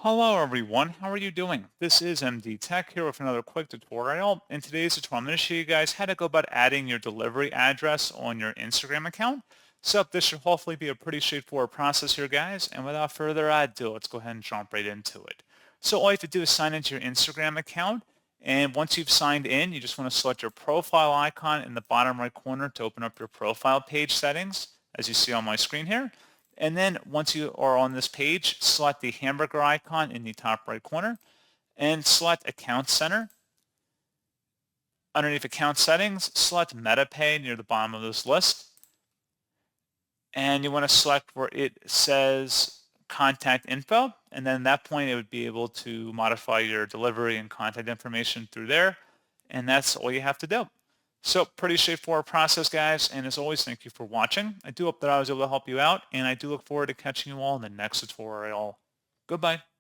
Hello everyone, how are you doing? This is MD Tech here with another quick tutorial. In today's tutorial, I'm going to show you guys how to go about adding your delivery address on your Instagram account. So this should hopefully be a pretty straightforward process here, guys. And without further ado, let's go ahead and jump right into it. So all you have to do is sign into your Instagram account. And once you've signed in, you just want to select your profile icon in the bottom right corner to open up your profile page settings, as you see on my screen here. And then once you are on this page, select the hamburger icon in the top right corner and select Account Center. Underneath Account Settings, select MetaPay near the bottom of this list. And you want to select where it says Contact Info. And then at that point, it would be able to modify your delivery and contact information through there. And that's all you have to do. So pretty straightforward process, guys. And as always, thank you for watching. I do hope that I was able to help you out, and I do look forward to catching you all in the next tutorial. Goodbye.